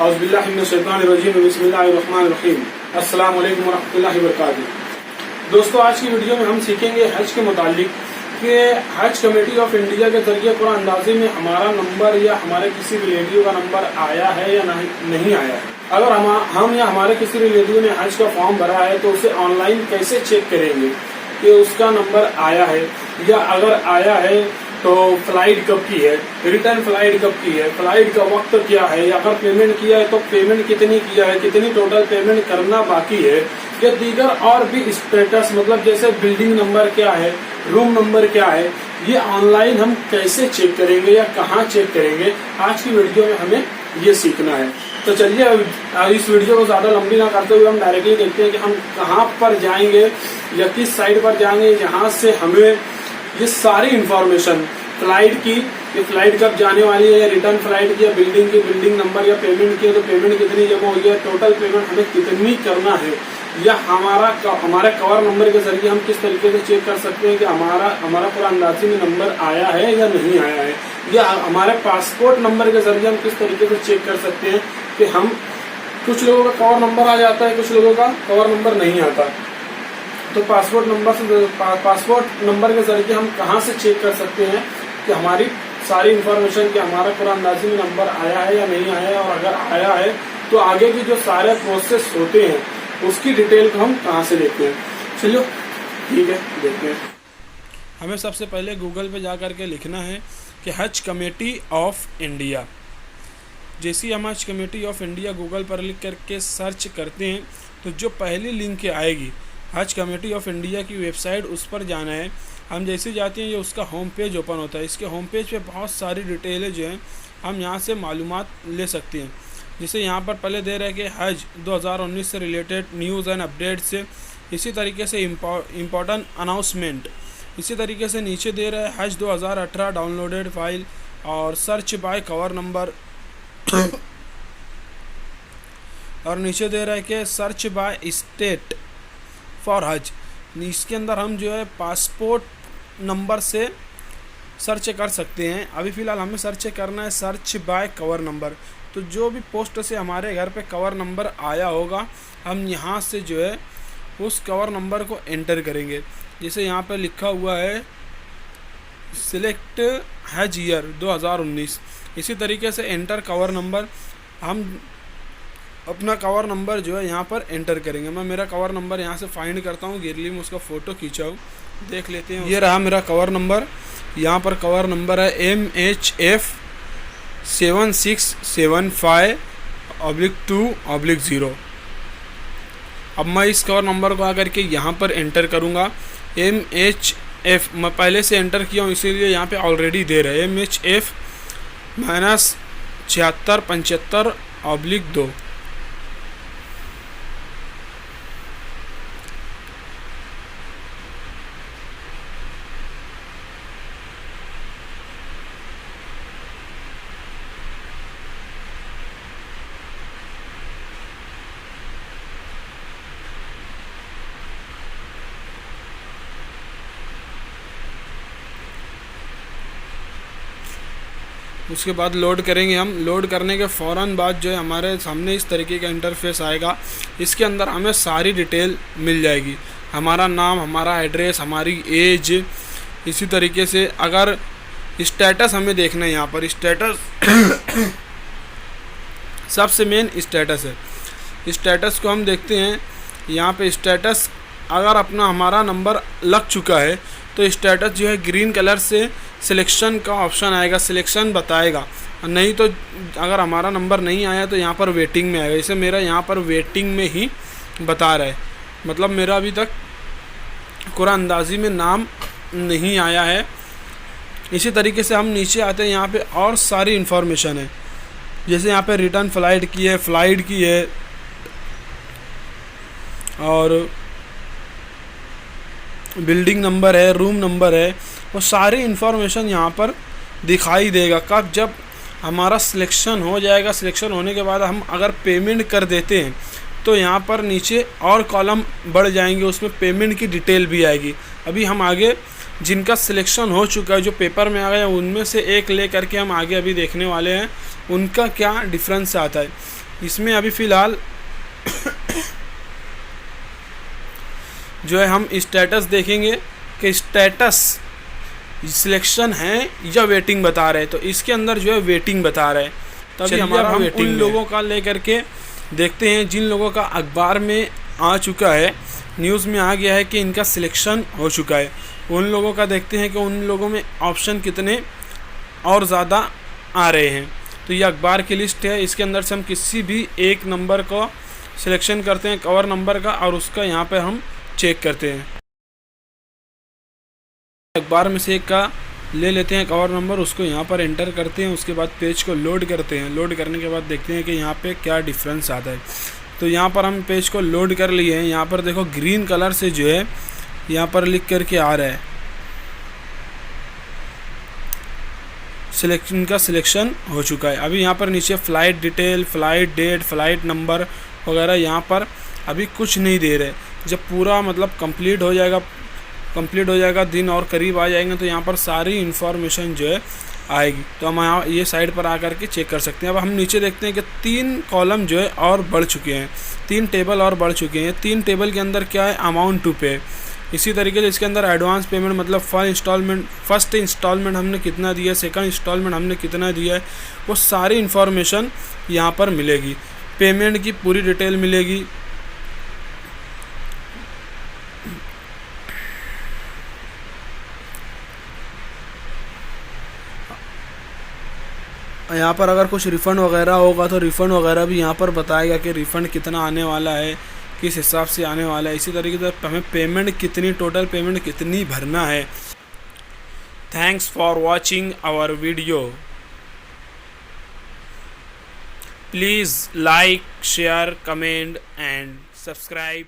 औज़ुबिल्लाहिमिनश्शैतानिर्रजीम बिस्मिल्लाहिर्रहमानिर्रहीम। अस्सलाम वालेकुम वरहमतुल्लाहि वबरकातुहू। दोस्तों, आज की वीडियो में हम सीखेंगे हज के मुतालिक कि हज कमेटी ऑफ इंडिया के जरिए कुरान अंदाजी में हमारा नंबर या हमारे किसी रिलेटिव का नंबर आया है या नहीं आया है। अगर हम या हमारे किसी रिलेटिव ने हज का फॉर्म भरा है तो उसे ऑनलाइन कैसे चेक करेंगे कि उसका नंबर आया है, या अगर आया है तो फ्लाइट कब की है, रिटर्न फ्लाइट कब की है, फ्लाइट का वक्त क्या है, या अगर पेमेंट किया है तो पेमेंट कितनी किया है, कितनी टोटल पेमेंट करना बाकी है, या दीगर और भी स्टेटस मतलब जैसे बिल्डिंग नंबर क्या है, रूम नंबर क्या है, ये ऑनलाइन हम कैसे चेक करेंगे या कहाँ चेक करेंगे, आज की वीडियो में हमें ये सीखना है। तो चलिए इस वीडियो को ज्यादा लंबी ना करते हुए हम डायरेक्टली देखते हैं कि हम कहाँ पर जाएंगे या किस साइट पर जाएंगे जहाँ से हमें ये सारी इंफॉर्मेशन फ्लाइट की, ये फ्लाइट कब जाने वाली है, या रिटर्न फ्लाइट की, या बिल्डिंग की, बिल्डिंग नंबर, या पेमेंट की है तो पेमेंट कितनी जमा हुई है, टोटल पेमेंट हमें कितनी करना है, या हमारे कवर नंबर के जरिए हम किस तरीके से चेक कर सकते हैं कि हमारा पूरा अंदाजी में नंबर आया है या नहीं आया है, या हमारे पासपोर्ट नंबर के जरिए हम किस तरीके से चेक कर सकते हैं कि हम कुछ लोगों का कवर नंबर आ जाता है, कुछ लोगों का कवर नंबर नहीं आता। तो पासपोर्ट नंबर के जरिए हम कहाँ से चेक कर सकते हैं कि हमारी सारी इंफॉर्मेशन कि हमारा पूरा अंदाजी में नंबर आया है या नहीं आया है, और अगर आया है तो आगे की जो सारे प्रोसेस होते हैं उसकी डिटेल को हम कहाँ से देखते हैं। चलो ठीक है, देखते हैं। हमें सबसे पहले गूगल पे जा करके लिखना है कि हज कमेटी ऑफ इंडिया। जैसे ही हम हज कमेटी ऑफ इंडिया गूगल पर लिख करके सर्च करते हैं तो जो पहली लिंक आएगी हज कमेटी ऑफ इंडिया की वेबसाइट, उस पर जाना है। हम जैसे जाते हैं ये उसका होम पेज ओपन होता है। इसके होम पेज पे बहुत सारी डिटेलें जो हैं हम यहाँ से मालूमात ले सकते हैं। जैसे यहाँ पर पहले दे रहा है कि हज 2019 से रिलेटेड न्यूज़ एंड अपडेट से, इसी तरीके से इम्पोर्टेंट अनाउंसमेंट, इसी तरीके से नीचे दे रहा है हज 2018 डाउनलोडेड फाइल, और सर्च बाय कवर नंबर और नीचे दे रहा है कि सर्च बाय स्टेट फॉर हज। इसके अंदर हम जो है पासपोर्ट नंबर से सर्च कर सकते हैं। अभी फ़िलहाल हमें सर्च करना है सर्च बाय कवर नंबर। तो जो भी पोस्ट से हमारे घर पे कवर नंबर आया होगा हम यहाँ से जो है उस कवर नंबर को एंटर करेंगे। जैसे यहाँ पे लिखा हुआ है सिलेक्ट हज ईयर 2019, इसी तरीके से एंटर कवर नंबर, हम अपना कवर नंबर जो है यहाँ पर एंटर करेंगे। मैं मेरा कवर नंबर यहाँ से फाइंड करता हूँ, गैलरी में उसका फ़ोटो खींचा हूँ, देख लेते हैं। ये रहा मेरा कवर नंबर। यहाँ पर कवर नंबर है MHF 7675/2/0। अब मैं इस कवर नंबर को आकर के यहाँ पर एंटर करूँगा। MHF मैं पहले से एंटर किया हूँ, इसीलिए यहाँ पे ऑलरेडी दे रहा है MHF -7675/2। उसके बाद लोड करेंगे हम। लोड करने के फ़ौरन बाद जो है हमारे सामने इस तरीके का इंटरफेस आएगा। इसके अंदर हमें सारी डिटेल मिल जाएगी, हमारा नाम, हमारा एड्रेस, हमारी एज, इसी तरीके से अगर स्टेटस हमें देखना है, यहाँ पर स्टेटस सबसे मेन स्टेटस है। स्टेटस को हम देखते हैं। यहाँ पे स्टेटस अगर हमारा नंबर लग चुका है तो स्टेटस जो है ग्रीन कलर से सिलेक्शन का ऑप्शन आएगा, सिलेक्शन बताएगा। नहीं तो अगर हमारा नंबर नहीं आया तो यहाँ पर वेटिंग में आएगा। जैसे मेरा यहाँ पर वेटिंग में ही बता रहा है, मतलब मेरा अभी तक कुरान अंदाजी में नाम नहीं आया है। इसी तरीके से हम नीचे आते हैं, यहाँ पे और सारी इन्फॉर्मेशन है। जैसे यहाँ पे रिटर्न फ्लाइट की है और बिल्डिंग नंबर है, रूम नंबर है, वो सारी इन्फॉर्मेशन यहाँ पर दिखाई देगा। कब जब हमारा सिलेक्शन हो जाएगा, सिलेक्शन होने के बाद हम अगर पेमेंट कर देते हैं तो यहाँ पर नीचे और कॉलम बढ़ जाएंगे, उसमें पेमेंट की डिटेल भी आएगी। अभी हम आगे जिनका सिलेक्शन हो चुका है, जो पेपर में आ गया, उनमें से एक ले करके हम आगे अभी देखने वाले हैं उनका क्या डिफरेंस आता है। इसमें अभी फ़िलहाल जो है हम स्टेटस देखेंगे कि स्टेटस सिलेक्शन है या वेटिंग बता रहे हैं। तो इसके अंदर जो है वेटिंग बता रहे हैं। तभी हमारा हम उन लोगों का लेकर के देखते हैं जिन लोगों का अखबार में आ चुका है, न्यूज़ में आ गया है कि इनका सिलेक्शन हो चुका है। उन लोगों का देखते हैं कि उन लोगों में ऑप्शन कितने और ज़्यादा आ रहे हैं। तो ये अखबार की लिस्ट है। इसके अंदर से हम किसी भी एक नंबर को सिलेक्शन करते हैं, कवर नंबर का, और उसका यहाँ पे हम चेक करते हैं। अखबार में से एक का ले लेते हैं कवर नंबर, उसको यहाँ पर एंटर करते हैं। उसके बाद पेज को लोड करते हैं। लोड करने के बाद देखते हैं कि यहाँ पे क्या डिफरेंस आता है। तो यहाँ पर हम पेज को लोड कर लिए हैं। यहाँ पर देखो ग्रीन कलर से जो है यहाँ पर लिख करके आ रहा है सिलेक्शन का सिलेक्शन हो चुका है। अभी यहाँ पर नीचे flight detail, flight date, flight number वगैरह यहाँ पर अभी कुछ नहीं दे रहे। जब पूरा मतलब कंप्लीट हो जाएगा, दिन और करीब आ जाएंगे, तो यहाँ पर सारी इन्फॉर्मेशन जो है आएगी। तो हम यहाँ ये साइड पर आकर के चेक कर सकते हैं। अब हम नीचे देखते हैं कि 3 कॉलम जो है और बढ़ चुके हैं, 3 टेबल और बढ़ चुके हैं। 3 टेबल के अंदर क्या है, अमाउंट टू पे। इसी तरीके से इसके अंदर एडवांस पेमेंट मतलब फर्स्ट इंस्टॉलमेंट हमने कितना दिया, सेकंड इंस्टॉलमेंट हमने कितना दिया है, वो सारी इन्फॉर्मेशन यहाँ पर मिलेगी। पेमेंट की पूरी डिटेल मिलेगी। यहाँ पर अगर कुछ रिफ़ंड वगैरह होगा तो रिफ़ंड वगैरह भी यहाँ पर बताएगा कि रिफ़ंड कितना आने वाला है, किस हिसाब से आने वाला है। इसी तरीके से हमें पेमेंट कितनी, टोटल पेमेंट कितनी भरना है। Thanks for watching our video. Please like, share, comment and subscribe.